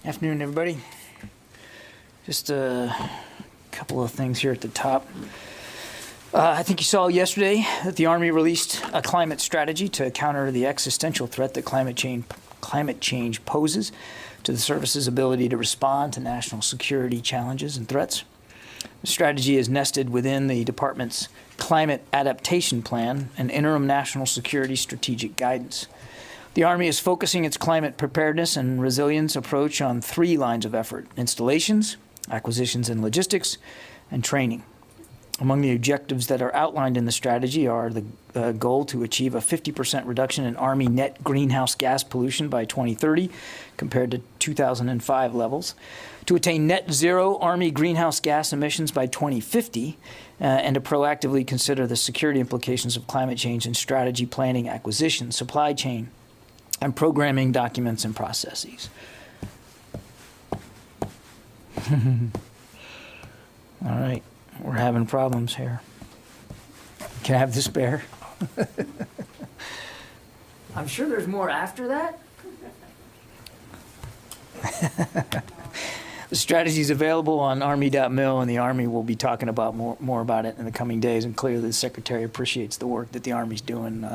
Afternoon, everybody. Just a couple of things here at the top. I think you saw yesterday that the Army released a climate strategy to counter the existential threat that climate change poses to the service's ability to respond to national security challenges and threats. The strategy is nested within the department's Climate Adaptation Plan and Interim National Security Strategic Guidance. The Army is focusing its climate preparedness and resilience approach on 3 lines of effort: installations, acquisitions and logistics, and training. Among the objectives that are outlined in the strategy are the goal to achieve a 50% reduction in Army net greenhouse gas pollution by 2030 compared to 2005 levels, to attain net zero Army greenhouse gas emissions by 2050, and to proactively consider the security implications of climate change in strategy planning, acquisition, supply chain, and programming documents and processes. All right, we're having problems here. Can I have the spare? I'm sure there's more after that. The strategy is available on Army.mil, and the Army will be talking about more about it in the coming days. And clearly, the Secretary appreciates the work that the Army's doing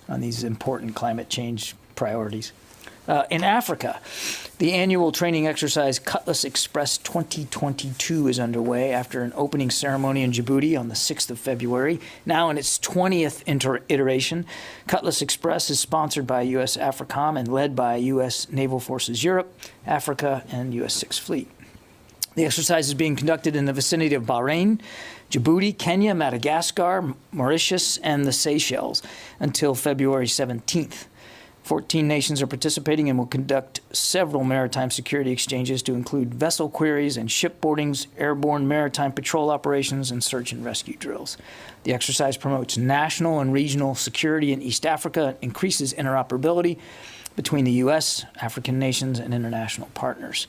on these important climate change priorities. In Africa, the annual training exercise Cutlass Express 2022 is underway after an opening ceremony in Djibouti on the 6th of February. Now in its 20th iteration, Cutlass Express is sponsored by U.S. AFRICOM and led by U.S. Naval Forces Europe, Africa, and U.S. 6th Fleet. The exercise is being conducted in the vicinity of Bahrain, Djibouti, Kenya, Madagascar, Mauritius, and the Seychelles until February 17th. 14 nations are participating and will conduct several maritime security exchanges to include vessel queries and shipboardings, airborne maritime patrol operations, and search and rescue drills. The exercise promotes national and regional security in East Africa, increases interoperability between the U.S., African nations, and international partners.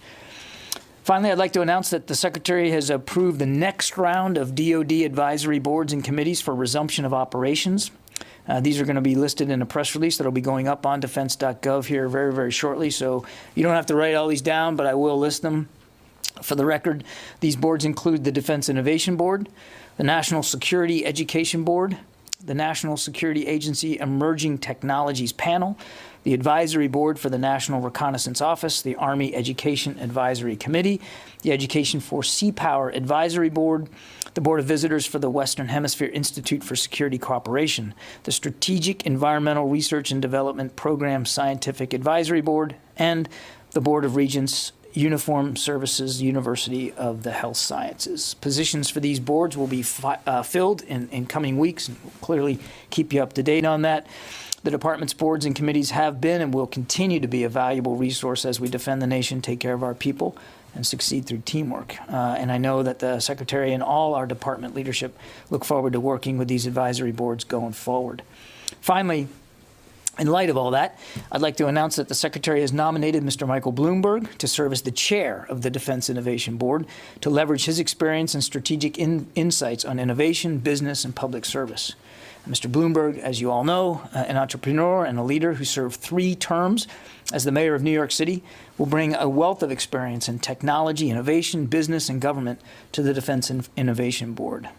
Finally, I'd like to announce that the Secretary has approved the next round of DoD advisory boards and committees for resumption of operations. These are going to be listed in a press release that will be going up on defense.gov here very, very shortly. So you don't have to write all these down, but I will list them. For the record, these boards include the Defense Innovation Board, the National Security Education Board, the National Security Agency Emerging Technologies Panel, the Advisory Board for the National Reconnaissance Office, the Army Education Advisory Committee, the Education for Sea Power Advisory Board, the Board of Visitors for the Western Hemisphere Institute for Security Cooperation, the Strategic Environmental Research and Development Program Scientific Advisory Board, and the Board of Regents Uniformed Services University of the Health Sciences. Positions for these boards will be filled in coming weeks, and we'll clearly keep you up to date on that. The department's boards and committees have been and will continue to be a valuable resource as we defend the nation, take care of our people, and succeed through teamwork. And I know that the Secretary and all our department leadership look forward to working with these advisory boards going forward. Finally, in light of all that, I'd like to announce that the Secretary has nominated Mr. Michael Bloomberg to serve as the chair of the Defense Innovation Board to leverage his experience and strategic insights on innovation, business, and public service. Mr. Bloomberg, as you all know, an entrepreneur and a leader who served 3 terms as the mayor of New York City, will bring a wealth of experience in technology, innovation, business, and government to the Defense Innovation Board.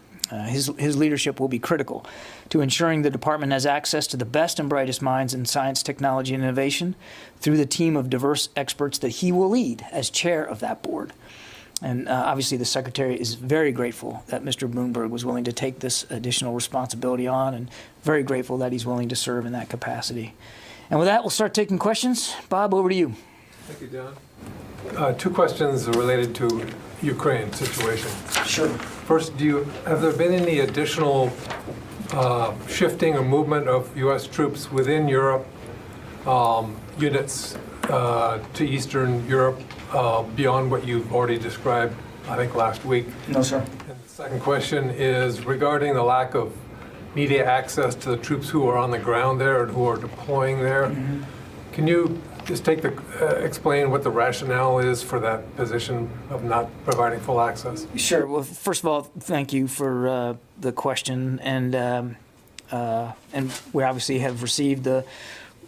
His leadership will be critical to ensuring the department has access to the best and brightest minds in science, technology, and innovation through the team of diverse experts that he will lead as chair of that board. And obviously, the Secretary is very grateful that Mr. Bloomberg was willing to take this additional responsibility on, and very grateful that he's willing to serve in that capacity. And with that, we'll start taking questions. Bob, over to you. Thank you, Don. 2 questions related to Ukraine situation. Sure. First, have there been any additional shifting or movement of U.S. troops within Europe, units to Eastern Europe, beyond what you've already described, I think, last week? No, sir. And the second question is regarding the lack of media access to the troops who are on the ground there and who are deploying there. Mm-hmm. Can you just explain what the rationale is for that position of not providing full access? Sure. Well, first of all, thank you for the question, and we obviously have received the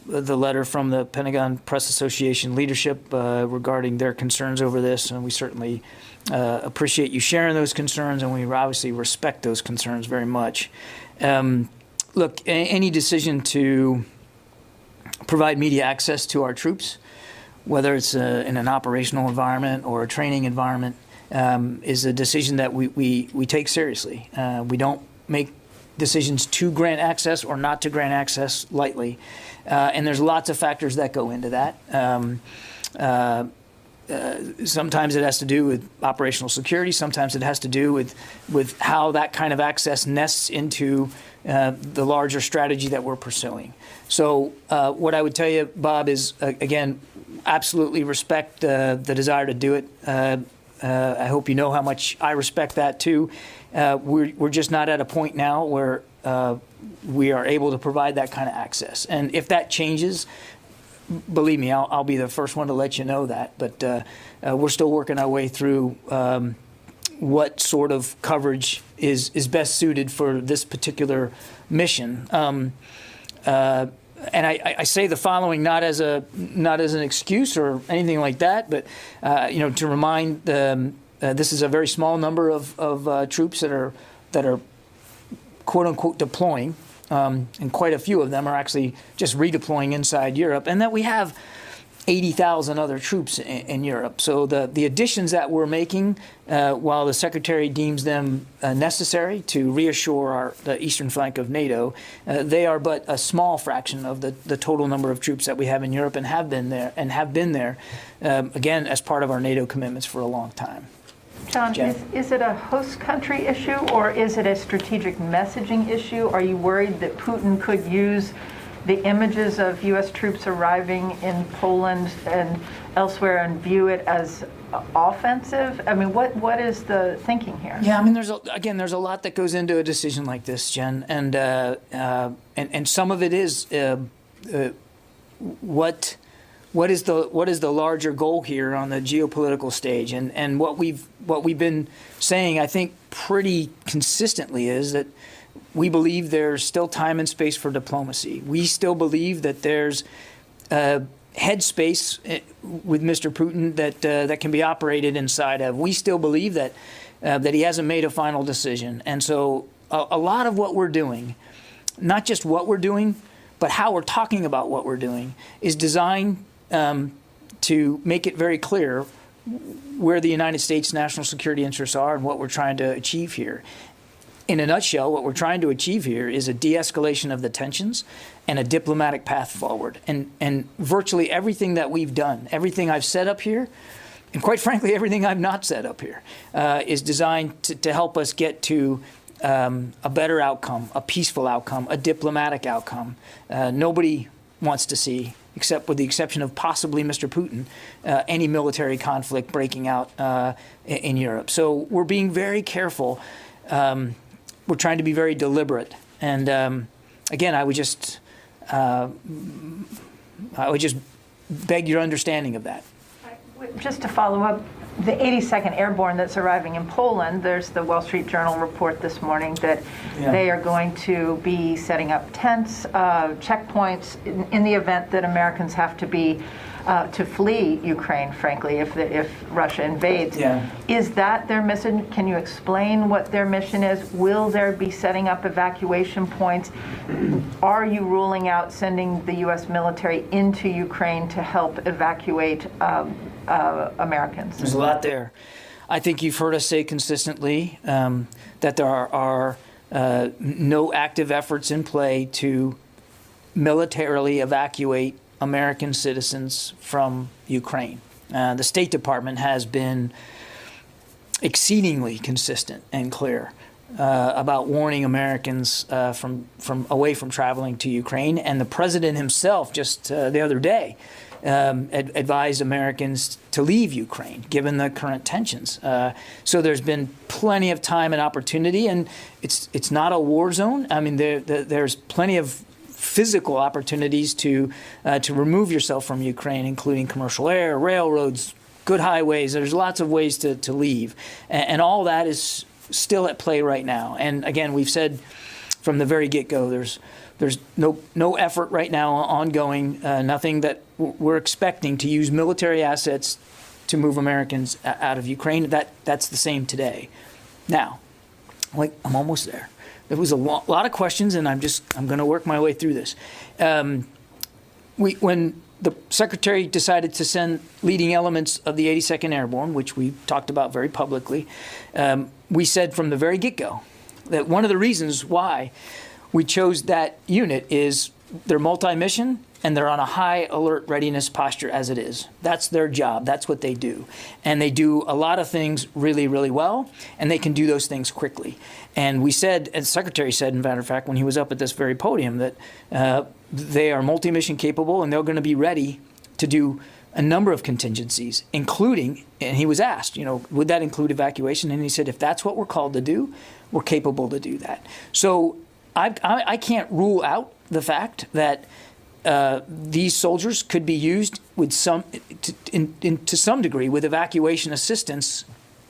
the letter from the Pentagon Press Association leadership regarding their concerns over this, and we certainly appreciate you sharing those concerns, and we obviously respect those concerns very much. Look, any decision to provide media access to our troops, whether it's in an operational environment or a training environment, is a decision that we take seriously. We don't make decisions to grant access or not to grant access lightly. And there's lots of factors that go into that. Sometimes it has to do with operational security. Sometimes it has to do with how that kind of access nests into the larger strategy that we're pursuing. So what I would tell you, Bob, is, again, absolutely respect the desire to do it. I hope you know how much I respect that, too. We're just not at a point now where we are able to provide that kind of access. And if that changes, believe me, I'll be the first one to let you know that. But we're still working our way through what sort of coverage is best suited for this particular mission. And I say the following not as an excuse or anything like that, but to remind this is a very small number of troops that are quote unquote deploying, and quite a few of them are actually just redeploying inside Europe, and that we have 80,000 other troops in Europe. So the additions that we're making, while the Secretary deems them necessary to reassure the eastern flank of NATO, they are but a small fraction of the total number of troops that we have in Europe and have been there, again, as part of our NATO commitments for a long time. John, is it a host country issue or is it a strategic messaging issue? Are you worried that Putin could use the images of U.S. troops arriving in Poland and elsewhere and view it as offensive? I mean, what is the thinking here? Yeah, I mean, there's a lot that goes into a decision like this, Jen, and some of it is what is the larger goal here on the geopolitical stage, and what we've been saying, I think, pretty consistently is that we believe there's still time and space for diplomacy. We still believe that there's headspace with Mr. Putin that can be operated inside of. We still believe that he hasn't made a final decision. And so a lot of what we're doing, not just what we're doing, but how we're talking about what we're doing, is designed to make it very clear where the United States national security interests are and what we're trying to achieve here. In a nutshell, what we're trying to achieve here is a de-escalation of the tensions and a diplomatic path forward. And virtually everything that we've done, everything I've set up here, and quite frankly, everything I've not set up here, is designed to help us get to a better outcome, a peaceful outcome, a diplomatic outcome. Nobody wants to see, except with the exception of possibly Mr. Putin, any military conflict breaking out in Europe. So we're being very careful. We're trying to be very deliberate, and again, I would just beg your understanding of that. Just to follow up, the 82nd Airborne that's arriving in Poland, there's the Wall Street Journal report this morning that they are going to be setting up tents, checkpoints in the event that Americans have to be to flee Ukraine, frankly, if Russia invades. Yeah. Is that their mission? Can you explain what their mission is? Will there be setting up evacuation points? Are you ruling out sending the U.S. military into Ukraine to help evacuate Americans? There's a lot there. I think you've heard us say consistently that there are no active efforts in play to militarily evacuate American citizens from Ukraine. The State Department has been exceedingly consistent and clear about warning Americans away from traveling to Ukraine, and the president himself just the other day advised Americans to leave Ukraine, given the current tensions. So there's been plenty of time and opportunity, and it's not a war zone. I mean, there's plenty of physical opportunities to remove yourself from Ukraine, including commercial air, railroads, good highways. There's lots of ways to leave. And all that is still at play right now. And again, we've said from the very get-go, there's There's no effort right now ongoing, nothing that we're expecting to use military assets to move Americans out of Ukraine. That's the same today. Now, I'm almost there. There was a lot of questions, and I'm going to work my way through this. When the Secretary decided to send leading elements of the 82nd Airborne, which we talked about very publicly, we said from the very get-go that one of the reasons why we chose that unit is they're multi-mission and they're on a high alert readiness posture as it is. That's their job. That's what they do. And they do a lot of things really, really well, and they can do those things quickly. And we said, as the Secretary said, in matter of fact, when he was up at this very podium, that they are multi-mission capable and they're going to be ready to do a number of contingencies, including, and he was asked, would that include evacuation? And he said, if that's what we're called to do, we're capable to do that. So I can't rule out the fact that these soldiers could be used with to some degree with evacuation assistance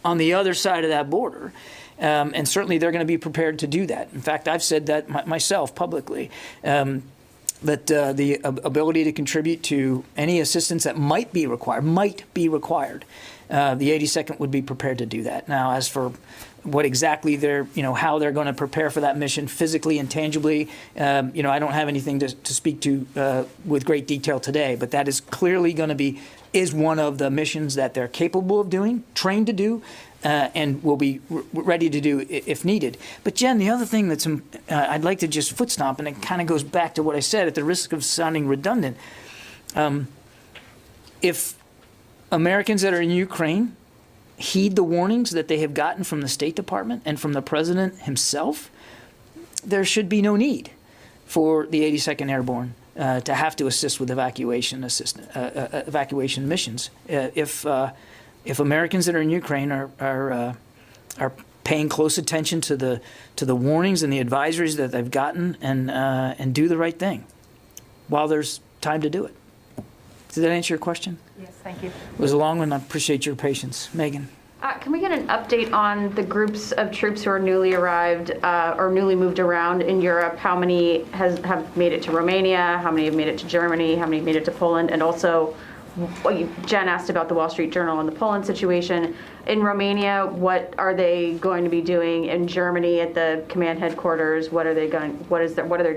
on the other side of that border. And certainly they're going to be prepared to do that. In fact, I've said that myself publicly, that the ability to contribute to any assistance that might be required, the 82nd would be prepared to do that. Now, as for what exactly how they're going to prepare for that mission physically and tangibly, I don't have anything to speak to with great detail today, but that is clearly going to is one of the missions that they're capable of doing, trained to do, and will be ready to do if needed. But Jen, the other thing that's I'd like to just foot stomp, and it kind of goes back to what I said at the risk of sounding redundant. If Americans that are in Ukraine heed the warnings that they have gotten from the State Department and from the President himself, there should be no need for the 82nd Airborne to have to assist with evacuation missions. If Americans that are in Ukraine are paying close attention to the warnings and the advisories that they've gotten and do the right thing while there's time to do it. Did that answer your question? Yes, thank you. It was a long one. I appreciate your patience. Megan. Can we get an update on the groups of troops who are newly arrived or newly moved around in Europe? How many have made it to Romania? How many have made it to Germany? How many made it to Poland? And also, Jen asked about the Wall Street Journal and the Poland situation. In Romania, what are they going to be doing? In Germany, at the command headquarters, what are their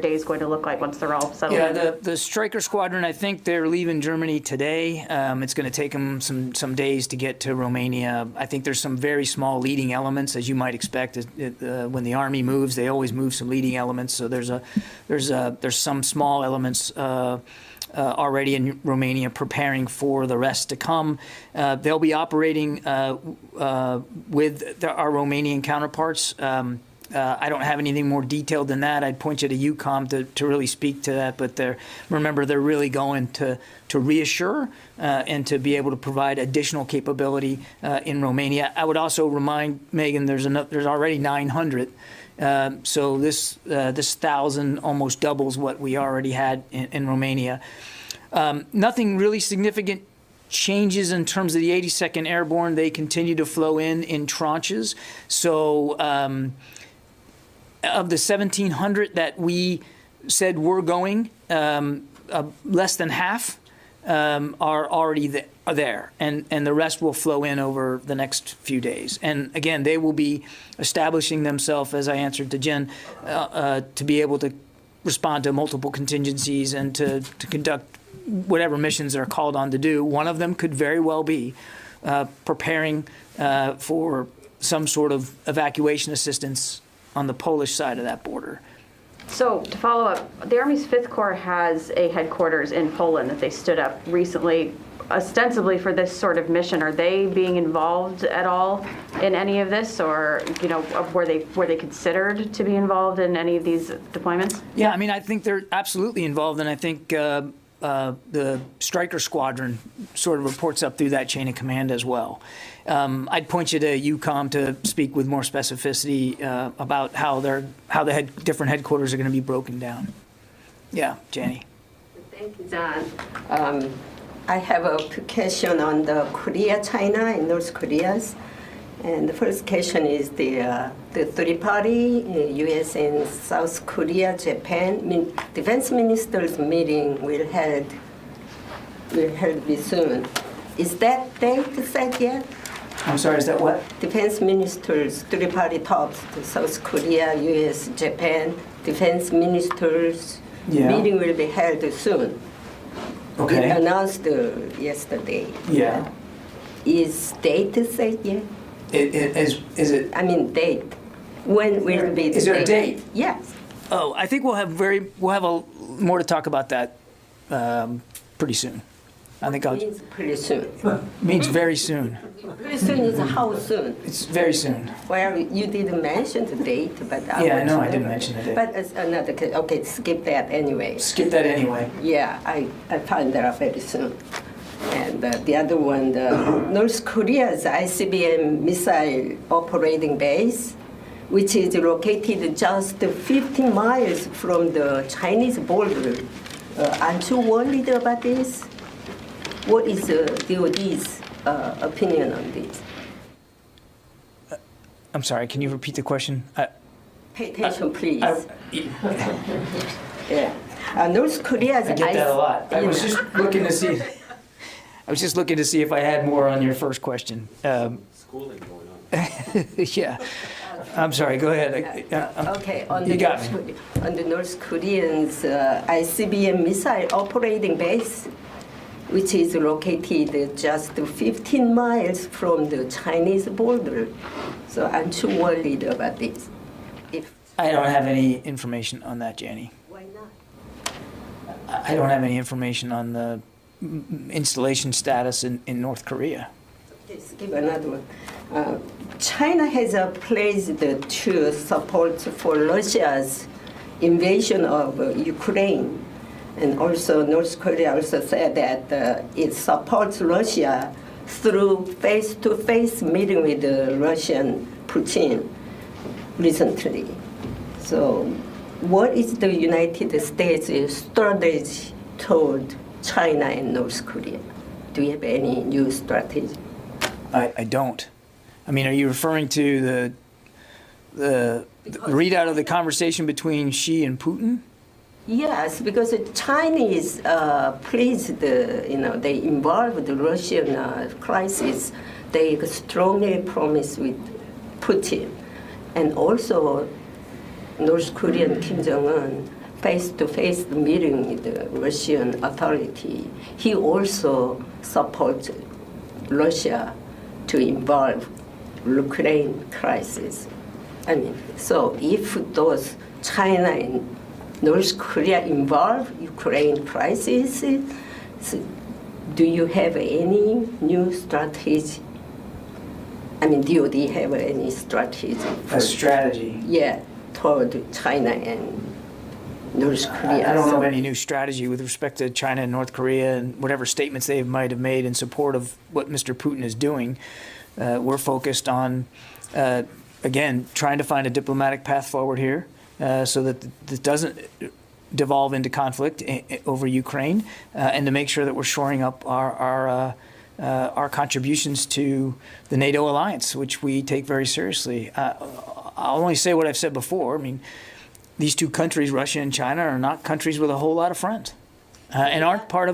days going to look like once they're all settled? Yeah, the Stryker Squadron, I think they're leaving Germany today. It's going to take them some days to get to Romania. I think there's some very small leading elements, as you might expect. When the Army moves, they always move some leading elements. So there's some small elements already in Romania preparing for the rest to come. They'll be operating with our Romanian counterparts. I don't have anything more detailed than that. I'd point you to EUCOM to really speak to that. But remember, they're really going to reassure and to be able to provide additional capability in Romania. I would also remind Megan, there's already 900. So this 1,000 almost doubles what we already had in Romania. Nothing really significant changes in terms of the 82nd Airborne. They continue to flow in tranches. So of the 1,700 that we said were going, less than half are already there, and the rest will flow in over the next few days. And again, they will be establishing themselves, as I answered to Jen, to be able to respond to multiple contingencies and to conduct whatever missions they're called on to do. One of them could very well be preparing for some sort of evacuation assistance on the Polish side of that border. So to follow up, the Army's 5th Corps has a headquarters in Poland that they stood up recently, ostensibly for this sort of mission. Are they being involved at all in any of this, or were they considered to be involved in any of these deployments? Yeah, I mean, I think they're absolutely involved, and I think the Stryker Squadron sort of reports up through that chain of command as well. I'd point you to EUCOM to speak with more specificity about how the different headquarters are going to be broken down. Yeah, Janie. Thank you, John. I have a question on the Korea, China, and North Korea. And the first question is the three-party, U.S. and South Korea, Japan, defense ministers meeting will held be soon. Is that date set yet? I'm sorry, is that what? Defense ministers, three-party talks, South Korea, U.S., Japan, defense ministers meeting will be held soon. Okay. It announced yesterday. Yeah. Is date set yet? Is it? I mean date. When will it be? Is there a date? Yes. Oh, I think we'll have more to talk about that pretty soon. I think Means pretty soon. means very soon. Pretty soon is how soon? It's very soon. Well, you didn't mention the date, but Yeah, I know I didn't mention the date. But it's another case. Okay, skip that anyway. Skip that anyway. Yeah, I find that out very soon. And the other one, North Korea's ICBM missile operating base, which is located just 15 miles from the Chinese border. Aren't you worried about this? What is DOD's opinion on this? I'm sorry, can you repeat the question? Pay attention, please. Yeah. North Korea's I get that a lot. I was just looking to see. I was just looking to see if I had more on your first question. Schooling going on. Yeah. I'm sorry. Go ahead. Okay. On You the got me. On the North Koreans' ICBM missile operating base, which is located just 15 miles from the Chinese border. So aren't you worried about this? I don't have any information on that, Janie. Why not? I don't have any information on the installation status in North Korea. Let's give another one. China has pledged to support for Russia's invasion of Ukraine. And also North Korea also said that it supports Russia through face-to-face meeting with the Russian Putin recently. So what is the United States' strategy toward China and North Korea? Do you have any new strategy? I don't. I mean, are you referring to the readout of the conversation between Xi and Putin? Yes, because the Chinese pleased, they involved the Russian crisis. They strongly promised with Putin. And also, North Korean Kim Jong-un face-to-face meeting with the Russian authority. He also supports Russia to involve Ukraine crisis. I mean, so if those China and North Korea involve Ukraine crisis, so do you have any new strategy? I mean, DOD have any strategy? A strategy? Yeah, toward China and North Korea. I don't know of any new strategy with respect to China and North Korea and whatever statements they might have made in support of what Mr. Putin is doing. We're focused on, again, trying to find a diplomatic path forward here so that this doesn't devolve into conflict over Ukraine, and to make sure that we're shoring up our contributions to the NATO alliance, which we take very seriously. I'll only say what I've said before. I mean, these two countries, Russia and China, are not countries with a whole lot of friends, and aren't part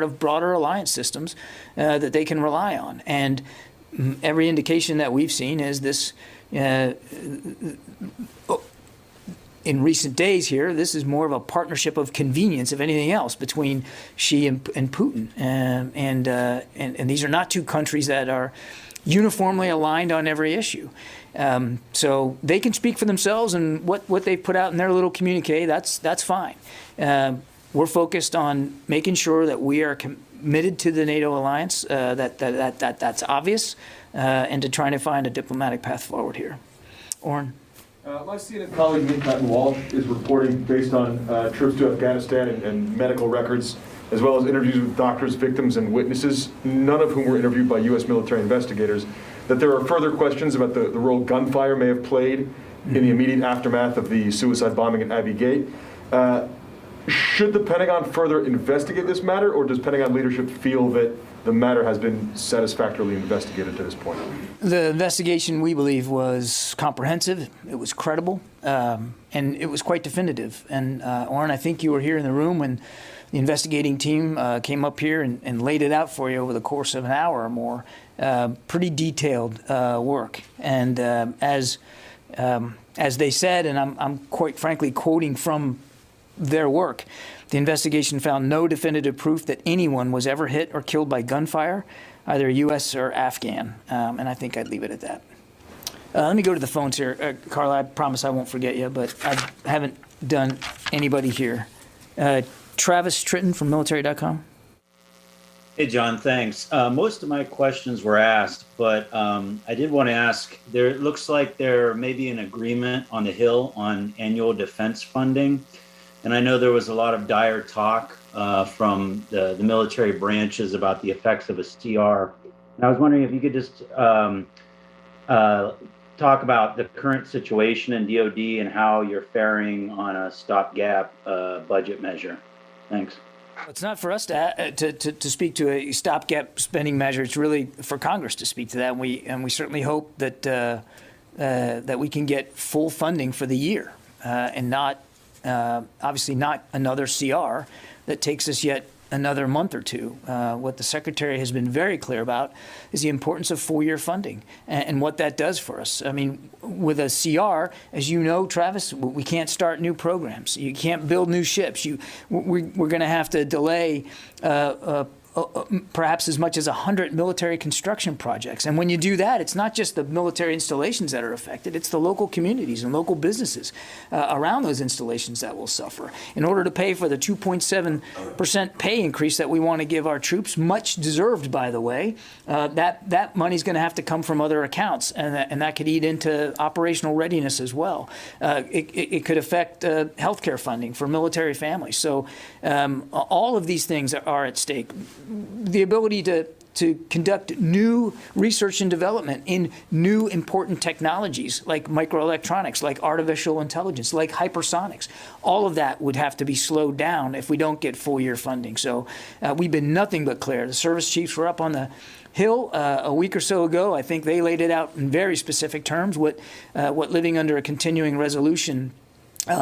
of broader alliance systems that they can rely on. And every indication that we've seen is this. In recent days here, this is more of a partnership of convenience, if anything else, between Xi and Putin. And these are not two countries that are uniformly aligned on every issue. So they can speak for themselves, and what they've put out in their little communique, that's fine. We're focused on making sure that we are committed to the NATO alliance, that's obvious, and to trying to find a diplomatic path forward here. Oren? My CNN colleague, Nick Walsh, is reporting, based on trips to Afghanistan and medical records, as well as interviews with doctors, victims, and witnesses, none of whom were interviewed by U.S. military investigators, that there are further questions about the role gunfire may have played in the immediate aftermath of the suicide bombing at Abbey Gate. Should the Pentagon further investigate this matter, or does Pentagon leadership feel that the matter has been satisfactorily investigated to this point? The investigation, we believe, was comprehensive, it was credible, and it was quite definitive. And Oren, I think you were here in the room when the investigating team came up here and laid it out for you over the course of an hour or more. Pretty detailed work. And as they said, and I'm quite frankly quoting from their work, the investigation found no definitive proof that anyone was ever hit or killed by gunfire, either U.S. or Afghan. And I think I'd leave it at that. Let me go to the phones here. Carla, I promise I won't forget you, but I haven't done anybody here. Travis Tritton from military.com. Hey, John, thanks. Most of my questions were asked, but I did want to ask, it looks like there may be an agreement on the Hill on annual defense funding. And I know there was a lot of dire talk from the military branches about the effects of a CR. And I was wondering if you could just talk about the current situation in DOD and how you're faring on a stopgap budget measure. Thanks. It's not for us to speak to a stopgap spending measure. It's really for Congress to speak to that. And we certainly hope that that we can get full funding for the year and not obviously not another CR that takes us yet another month or two. What the Secretary has been very clear about is the importance of full-year funding and what that does for us. I mean, with a CR, as you know, Travis, we can't start new programs. You can't build new ships. We're going to have to delay perhaps as much as 100 military construction projects. And when you do that, it's not just the military installations that are affected, it's the local communities and local businesses around those installations that will suffer. In order to pay for the 2.7% pay increase that we want to give our troops, much deserved, by the way, that money's going to have to come from other accounts, and that could eat into operational readiness as well. It could affect healthcare funding for military families. So all of these things are at stake. The ability to conduct new research and development in new important technologies like microelectronics, like artificial intelligence, like hypersonics. All of that would have to be slowed down if we don't get full-year funding. So we've been nothing but clear. The service chiefs were up on the Hill a week or so ago. I think they laid it out in very specific terms what living under a continuing resolution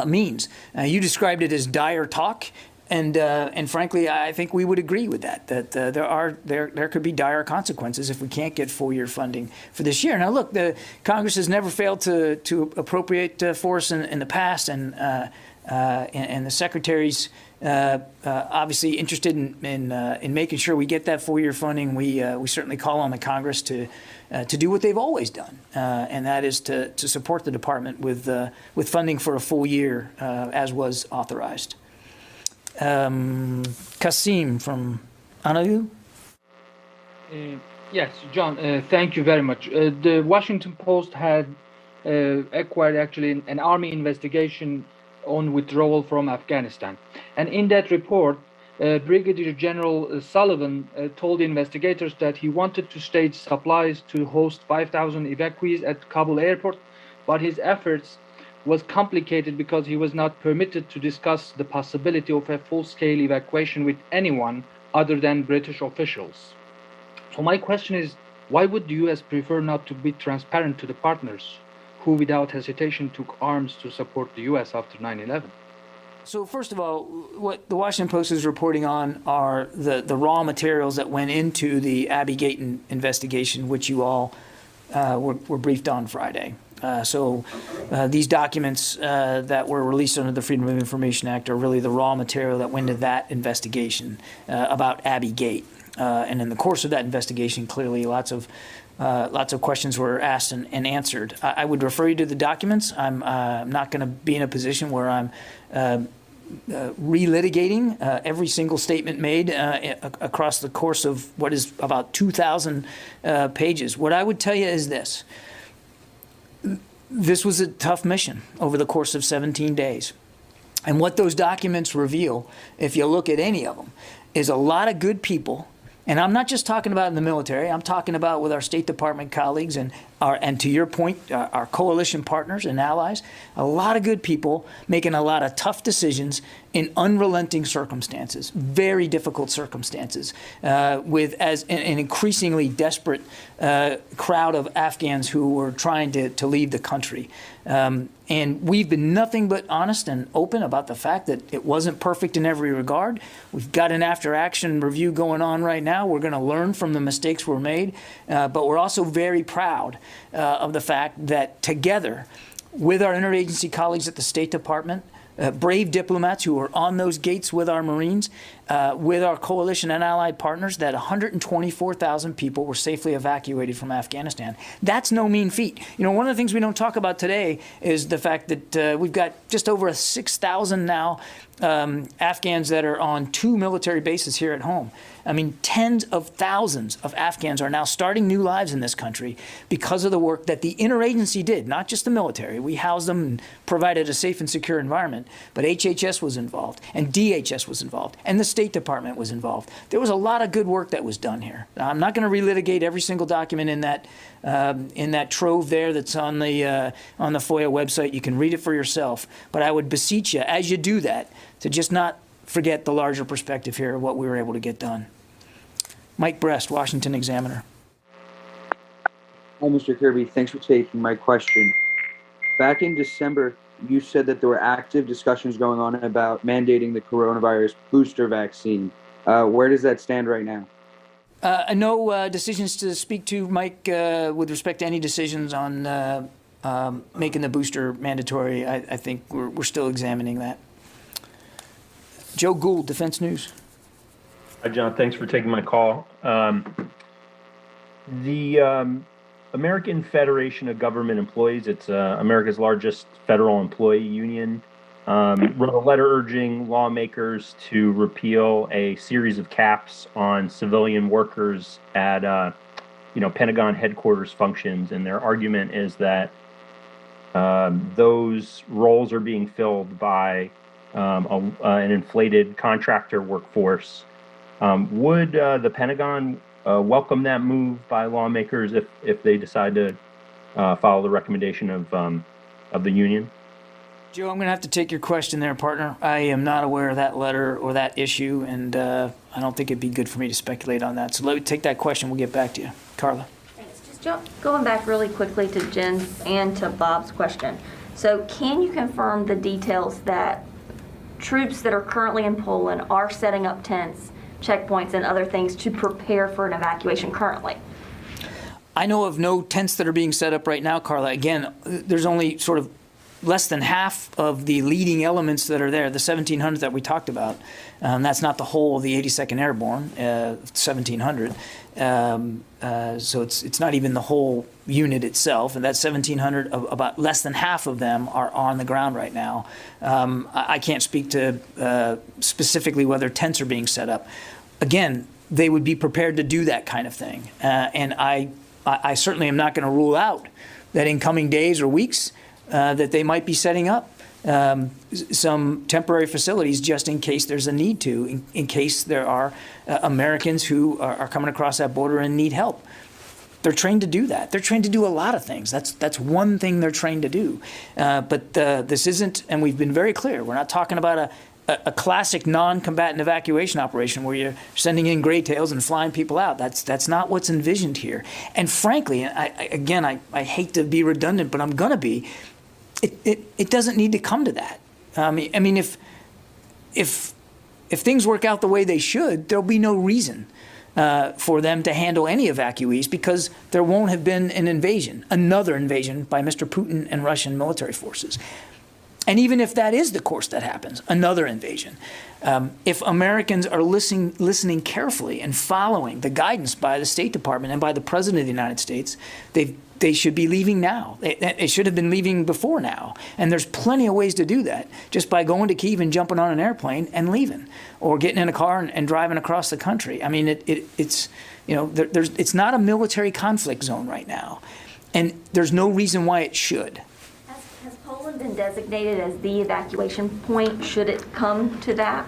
means. You described it as dire talk. And frankly, I think we would agree with that there could be dire consequences if we can't get full-year funding for this year. Now, look, the Congress has never failed to appropriate for us in the past, and the Secretary's obviously interested in making sure we get that full-year funding. We certainly call on the Congress to do what they've always done, and that is to support the department with funding for a full year as was authorized. Kasim from Honolulu. Yes, John, thank you very much. The Washington Post had acquired actually an Army investigation on withdrawal from Afghanistan. And in that report, Brigadier General Sullivan told the investigators that he wanted to stage supplies to host 5,000 evacuees at Kabul airport, but his efforts was complicated because he was not permitted to discuss the possibility of a full-scale evacuation with anyone other than British officials. So my question is, why would the U.S. prefer not to be transparent to the partners who without hesitation took arms to support the U.S. after 9/11? So first of all, what the Washington Post is reporting on are the raw materials that went into the Abby Gayton investigation, which you all were briefed on Friday. So these documents that were released under the Freedom of Information Act are really the raw material that went into that investigation about Abby Gate. And in the course of that investigation, clearly lots of questions were asked and answered. I would refer you to the documents. I'm not going to be in a position where I'm relitigating every single statement made across the course of what is about 2,000 pages. What I would tell you is this. This was a tough mission over the course of 17 days. And what those documents reveal, if you look at any of them, is a lot of good people. And I'm not just talking about in the military. I'm talking about with our State Department colleagues and and to your point, our coalition partners and allies, a lot of good people making a lot of tough decisions in unrelenting circumstances, very difficult circumstances, with an increasingly desperate crowd of Afghans who were trying to leave the country. And we've been nothing but honest and open about the fact that it wasn't perfect in every regard. We've got an after-action review going on right now. We're going to learn from the mistakes were made, but we're also very proud of the fact that together, with our interagency colleagues at the State Department, brave diplomats who are on those gates with our Marines, with our coalition and allied partners, that 124,000 people were safely evacuated from Afghanistan. That's no mean feat. You know, one of the things we don't talk about today is the fact that we've got just over 6,000 now Afghans that are on 2 military bases here at home. I mean, tens of thousands of Afghans are now starting new lives in this country because of the work that the interagency did, not just the military. We housed them and provided a safe and secure environment, but HHS was involved, and DHS was involved, and the State Department was involved. There was a lot of good work that was done here. I'm not going to relitigate every single document in that trove there that's on the FOIA website. You can read it for yourself, but I would beseech you, as you do that, to just not forget the larger perspective here of what we were able to get done. Mike Brest, Washington Examiner. Hi, Mr. Kirby. Thanks for taking my question. Back in December, you said that there were active discussions going on about mandating the coronavirus booster vaccine. Where does that stand right now? No decisions to speak to, Mike, with respect to any decisions on making the booster mandatory. I think we're still examining that. Joe Gould, Defense News. Hi, John. Thanks for taking my call. The American Federation of Government Employees, it's America's largest federal employee union, wrote a letter urging lawmakers to repeal a series of caps on civilian workers at Pentagon headquarters functions. And their argument is that those roles are being filled by an inflated contractor workforce. Would the Pentagon welcome that move by lawmakers if they decide to follow the recommendation of the union? Joe, I'm going to have to take your question there, partner. I am not aware of that letter or that issue, and I don't think it'd be good for me to speculate on that. So let me take that question. We'll get back to you. Carla. Thanks. Just going back really quickly to Jen's and to Bob's question. So can you confirm the details that troops that are currently in Poland are setting up tents, checkpoints, and other things to prepare for an evacuation currently? I know of no tents that are being set up right now, Carla. Again, there's only sort of less than half of the leading elements that are there, the 1,700 that we talked about. That's not the whole of the 82nd Airborne, 1,700. So it's not even the whole unit itself. And that 1,700, about less than half of them are on the ground right now. I can't speak to specifically whether tents are being set up. Again, they would be prepared to do that kind of thing. And I certainly am not going to rule out that in coming days or weeks that they might be setting up some temporary facilities just in case there's a need to, in case there are Americans who are coming across that border and need help. They're trained to do that. They're trained to do a lot of things. That's one thing they're trained to do. But this isn't, and we've been very clear, we're not talking about a classic non-combatant evacuation operation where you're sending in gray tails and flying people out. That's not what's envisioned here. And frankly, I hate to be redundant, but I'm going to be, it doesn't need to come to that. I mean, if things work out the way they should, there'll be no reason for them to handle any evacuees because there won't have been an invasion, another invasion by Mr. Putin and Russian military forces. And even if that is the course that happens, another invasion, if Americans are listening carefully and following the guidance by the State Department and by the President of the United States, they should be leaving now. They should have been leaving before now. And there's plenty of ways to do that, just by going to Kyiv and jumping on an airplane and leaving, or getting in a car and driving across the country. I mean, it's not a military conflict zone right now, and there's no reason why it should. Has Poland been designated as the evacuation point should it come to that?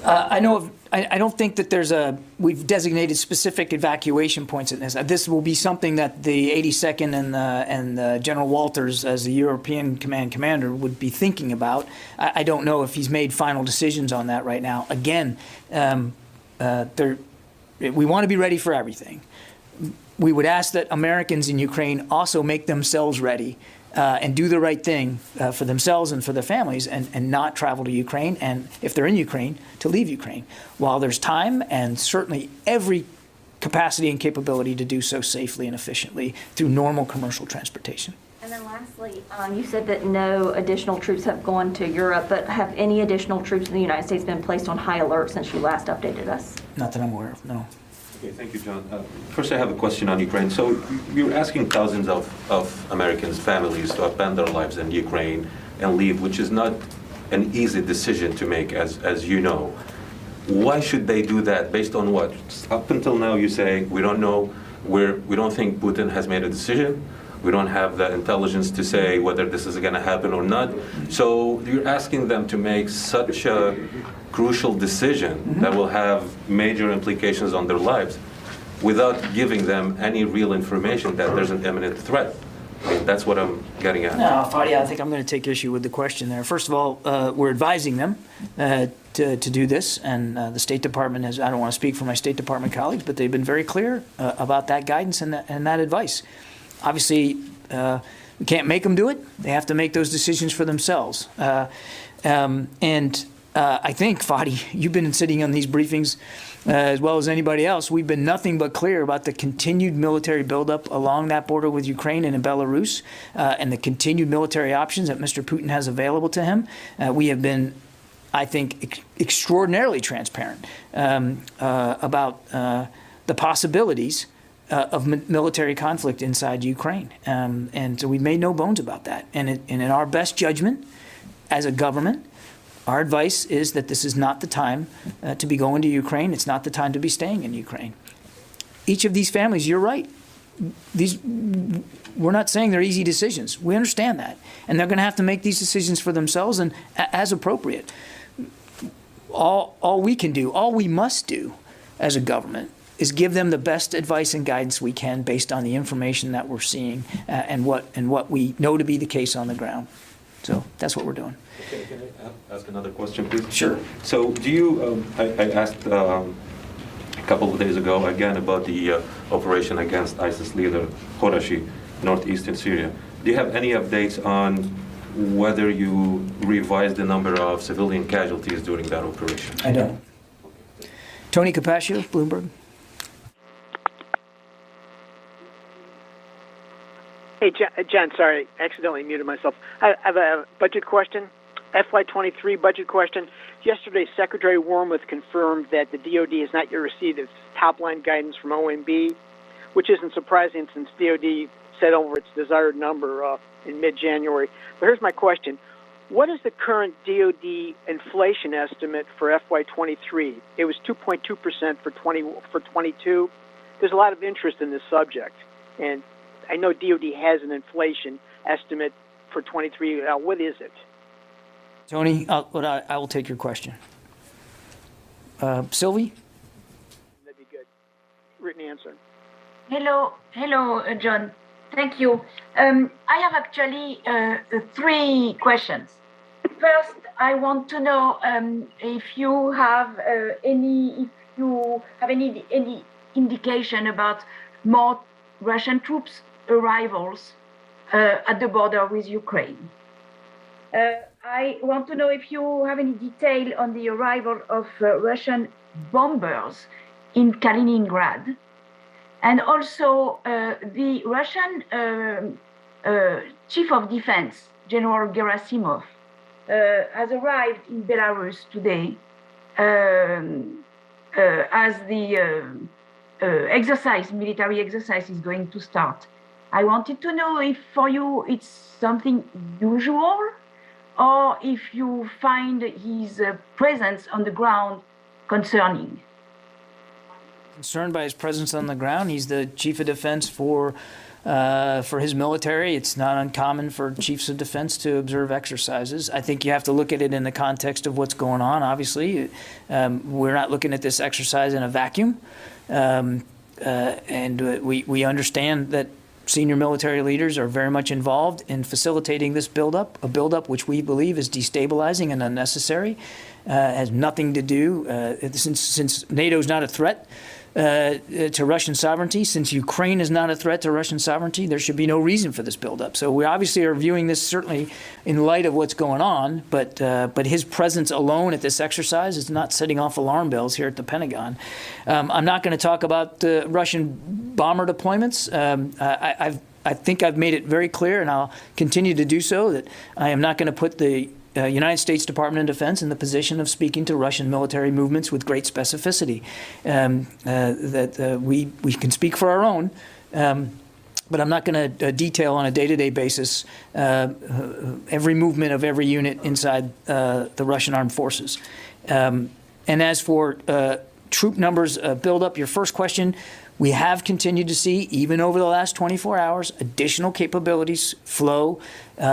I don't think that we've designated specific evacuation points in this. This will be something that the 82nd and General Walters, as the European Command Commander, would be thinking about. I don't know if he's made final decisions on that right now. Again, we want to be ready for everything. We would ask that Americans in Ukraine also make themselves ready and do the right thing for themselves and for their families and not travel to Ukraine, and if they're in Ukraine, to leave Ukraine while there's time and certainly every capacity and capability to do so safely and efficiently through normal commercial transportation. And then lastly, you said that no additional troops have gone to Europe, but have any additional troops in the United States been placed on high alert since you last updated us? Not that I'm aware of, no. Okay, thank you, John. First, I have a question on Ukraine. So you're asking thousands of Americans' families to abandon their lives in Ukraine and leave, which is not an easy decision to make, as you know. Why should they do that? Based on what? Up until now, you say, we don't know, we don't think Putin has made a decision. We don't have the intelligence to say whether this is going to happen or not. So you're asking them to make such a crucial decision that will have major implications on their lives without giving them any real information that there's an imminent threat. I mean, that's what I'm getting at. No, Fadi, I think I'm going to take issue with the question there. First of all, we're advising them to do this, and the State Department has, I don't want to speak for my State Department colleagues, but they've been very clear about that guidance and that advice. Obviously, we can't make them do it. They have to make those decisions for themselves. I think, Fadi, you've been sitting on these briefings as well as anybody else. We've been nothing but clear about the continued military buildup along that border with Ukraine and in Belarus and the continued military options that Mr. Putin has available to him. We have been, I think, extraordinarily transparent about the possibilities of military conflict inside Ukraine. And so we've made no bones about that. And in our best judgment as a government, our advice is that this is not the time to be going to Ukraine. It's not the time to be staying in Ukraine. Each of these families, you're right. We're not saying they're easy decisions. We understand that. And they're going to have to make these decisions for themselves and as appropriate. All we can do, all we must do as a government is give them the best advice and guidance we can based on the information that we're seeing and what we know to be the case on the ground. So that's what we're doing. Okay, can I ask another question, please? Sure. So do you, I asked a couple of days ago again about the operation against ISIS leader Khorashi, northeastern Syria. Do you have any updates on whether you revised the number of civilian casualties during that operation? I don't. Tony Capaccio, Bloomberg. Hey, John, sorry, I accidentally muted myself. I have a budget question, FY23 budget question. Yesterday, Secretary Wormuth confirmed that the DOD has not yet received its top-line guidance from OMB, which isn't surprising since DOD set over its desired number in mid-January. But here's my question. What is the current DOD inflation estimate for FY23? It was 2.2% for 22. There's a lot of interest in this subject, and I know DOD has an inflation estimate for 23. What is it? Tony, I will take your question. Sylvie? That'd be good. Written answer. Hello, John. Thank you. I have actually 3 questions. First, I want to know if you have any indication about more Russian troops arrivals at the border with Ukraine. I want to know if you have any detail on the arrival of Russian bombers in Kaliningrad. And also, the Russian Chief of Defense, General Gerasimov, has arrived in Belarus today as the military exercise is going to start. I wanted to know if for you it's something usual or if you find his presence on the ground concerning. Concerned by his presence on the ground. He's the chief of defense for for his military. It's not uncommon for chiefs of defense to observe exercises. I think you have to look at it in the context of what's going on, obviously. We're not looking at this exercise in a vacuum. We understand that senior military leaders are very much involved in facilitating this buildup, a buildup which we believe is destabilizing and unnecessary, has nothing to do, since NATO is not a threat to Russian sovereignty, since Ukraine is not a threat to Russian sovereignty, there should be no reason for this buildup. So we obviously are viewing this certainly in light of what's going on, but his presence alone at this exercise is not setting off alarm bells here at the Pentagon. I'm not going to talk about Russian bomber deployments. I think I've made it very clear, and I'll continue to do so, that I am not going to put the United States Department of Defense in the position of speaking to Russian military movements with great specificity. We can speak for our own, but I'm not going to detail on a day-to-day basis every movement of every unit inside the Russian armed forces. And as for troop numbers build up, your first question, we have continued to see, even over the last 24 hours, additional capabilities flow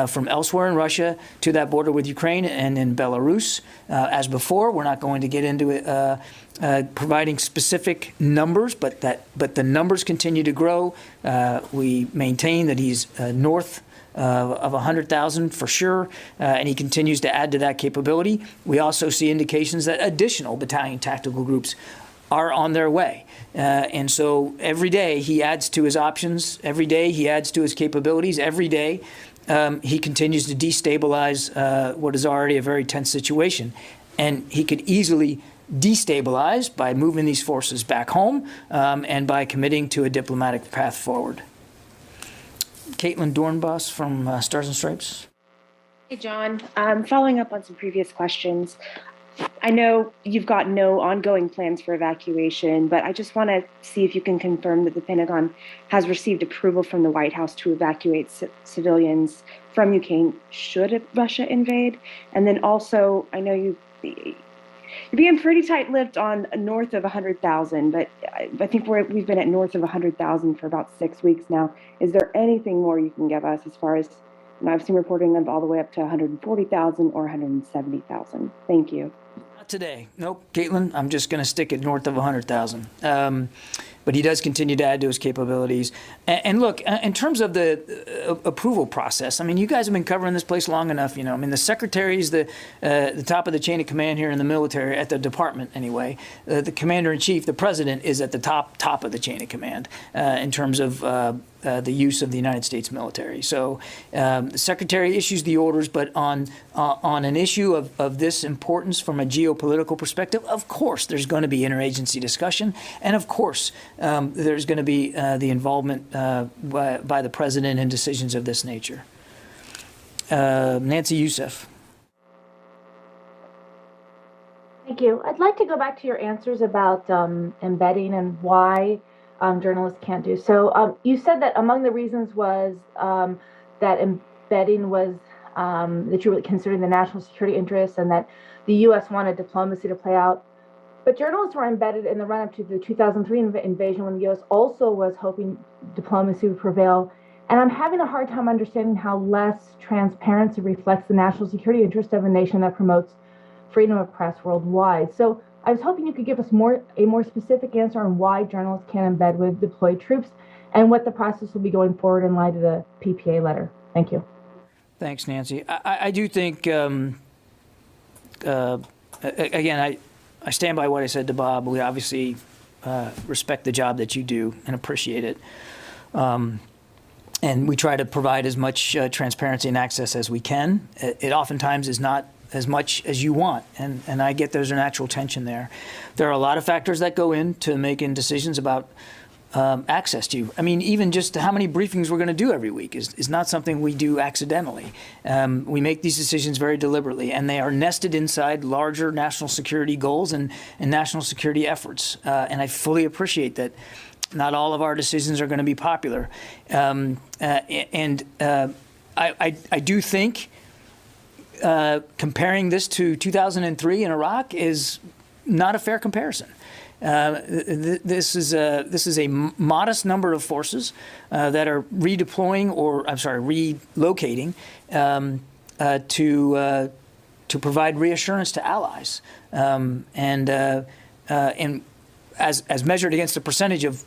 from elsewhere in Russia to that border with Ukraine and in Belarus. As before, we're not going to get into providing specific numbers, but the numbers continue to grow. We maintain that he's north of 100,000 for sure, and he continues to add to that capability. We also see indications that additional battalion tactical groups are on their way. And so every day he adds to his options. Every day he adds to his capabilities. Every day he continues to destabilize what is already a very tense situation. And he could easily destabilize by moving these forces back home and by committing to a diplomatic path forward. Caitlin Dornbos from Stars and Stripes. Hey, John. Following up on some previous questions, I know you've got no ongoing plans for evacuation, but I just want to see if you can confirm that the Pentagon has received approval from the White House to evacuate civilians from Ukraine should Russia invade. And then also, I know you're being pretty tight-lipped on north of 100,000, but I think we've been at north of 100,000 for about 6 weeks now. Is there anything more you can give us as far as, I've seen reporting of all the way up to 140,000 or 170,000? Thank you. Not today. Nope, Caitlin, I'm just going to stick it north of 100,000. But he does continue to add to his capabilities. And look, in terms of the approval process, I mean, you guys have been covering this place long enough, you know. I mean, the secretary is the top of the chain of command here in the military, at the department anyway. The commander-in-chief, the president, is at the top of the chain of command in terms of the use of the United States military. So the secretary issues the orders, but on an issue of this importance from a geopolitical perspective, of course there's going to be interagency discussion, and of course there's going to be the involvement by the president in decisions of this nature. Nancy Youssef. Thank you. I'd like to go back to your answers about embedding and why journalists can't do so. You said that among the reasons was that embedding was that you were considering the national security interests and that the U.S. wanted diplomacy to play out. But journalists were embedded in the run-up to the 2003 invasion when the U.S. also was hoping diplomacy would prevail. And I'm having a hard time understanding how less transparency reflects the national security interest of a nation that promotes freedom of press worldwide. So I was hoping you could give us a more specific answer on why journalists can't embed with deployed troops and what the process will be going forward in light of the PPA letter. Thank you. Thanks, Nancy. I do think, again, I stand by what I said to Bob. We obviously respect the job that you do and appreciate it. And we try to provide as much transparency and access as we can. It oftentimes is not as much as you want, and I get there's a natural tension there. There are a lot of factors that go into making decisions about access to you. I mean, even just how many briefings we're going to do every week is not something we do accidentally. We make these decisions very deliberately, and they are nested inside larger national security goals and national security efforts. And I fully appreciate that not all of our decisions are going to be popular. I do think comparing this to 2003 in Iraq is not a fair comparison. This is a modest number of forces that are redeploying, or I'm sorry, relocating to provide reassurance to allies, and as measured against the percentage of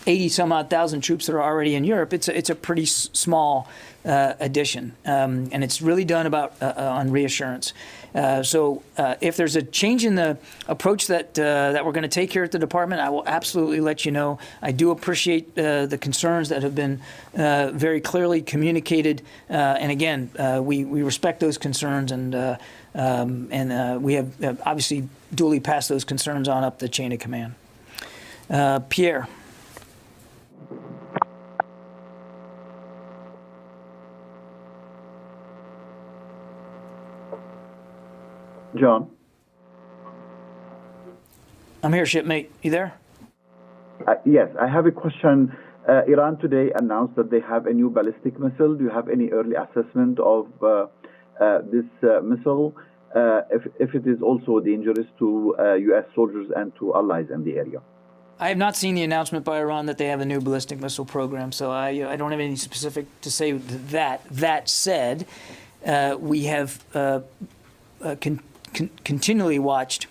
80-some-odd thousand troops that are already in Europe, it's a pretty small addition, and it's really done on reassurance. So if there's a change in the approach that we're going to take here at the department, I will absolutely let you know. I do appreciate the concerns that have been very clearly communicated, and again, we respect those concerns, and we have obviously duly passed those concerns on up the chain of command. Pierre. John? I'm here, shipmate. You there? Yes, I have a question. Iran today announced that they have a new ballistic missile. Do you have any early assessment of this missile, if it is also dangerous to U.S. soldiers and to allies in the area? I have not seen the announcement by Iran that they have a new ballistic missile program, so I don't have any specific to say that. That said, we have continually watched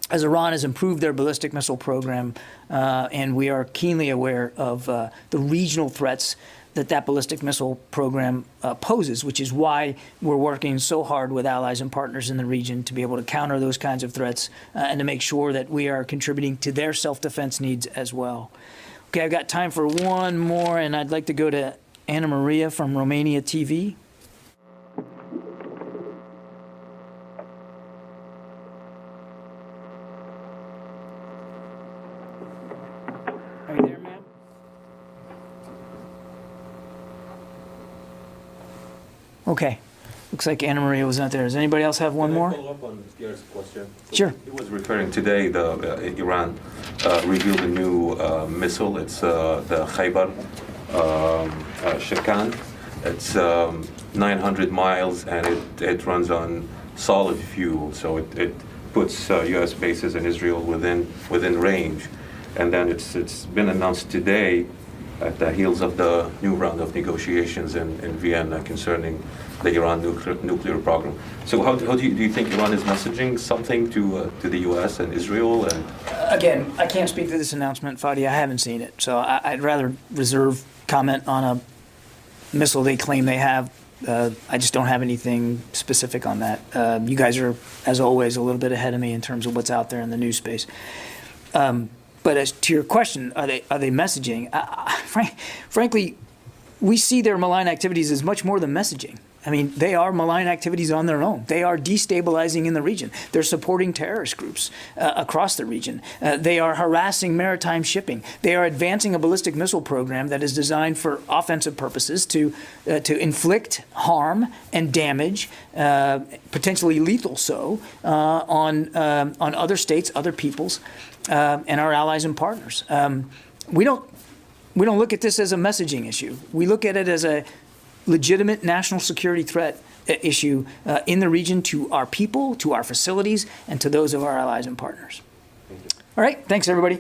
as Iran has improved their ballistic missile program, and we are keenly aware of the regional threats that ballistic missile program poses, which is why we're working so hard with allies and partners in the region to be able to counter those kinds of threats and to make sure that we are contributing to their self-defense needs as well. Okay, I've got time for one more, and I'd like to go to Anna Maria from Romania TV. Are you there, ma'am? Okay. Looks like Anna Maria was not there. Does anybody else have one more? Follow up on Pierre's question. So Sure. He was referring today, Iran revealed a new missile. It's the Khaybar Shakan. It's 900 miles, and it runs on solid fuel. So it puts U.S. bases in Israel within range. And then it's been announced today at the heels of the new round of negotiations in Vienna concerning the Iran nuclear program. So how do you think Iran is messaging something to the U.S. and Israel? And Again, I can't speak to this announcement, Fadi. I haven't seen it, so I'd rather reserve comment on a missile they claim they have. I just don't have anything specific on that. You guys are, as always, a little bit ahead of me in terms of what's out there in the news space. But as to your question, are they messaging? Frankly, we see their malign activities as much more than messaging. I mean, they are malign activities on their own. They are destabilizing in the region. They're supporting terrorist groups across the region. They are harassing maritime shipping. They are advancing a ballistic missile program that is designed for offensive purposes to inflict harm and damage, potentially lethal so, on other states, other peoples, and our allies and partners. We don't look at this as a messaging issue. We look at it as a legitimate national security threat issue in the region to our people, to our facilities, and to those of our allies and partners. All right, thanks everybody.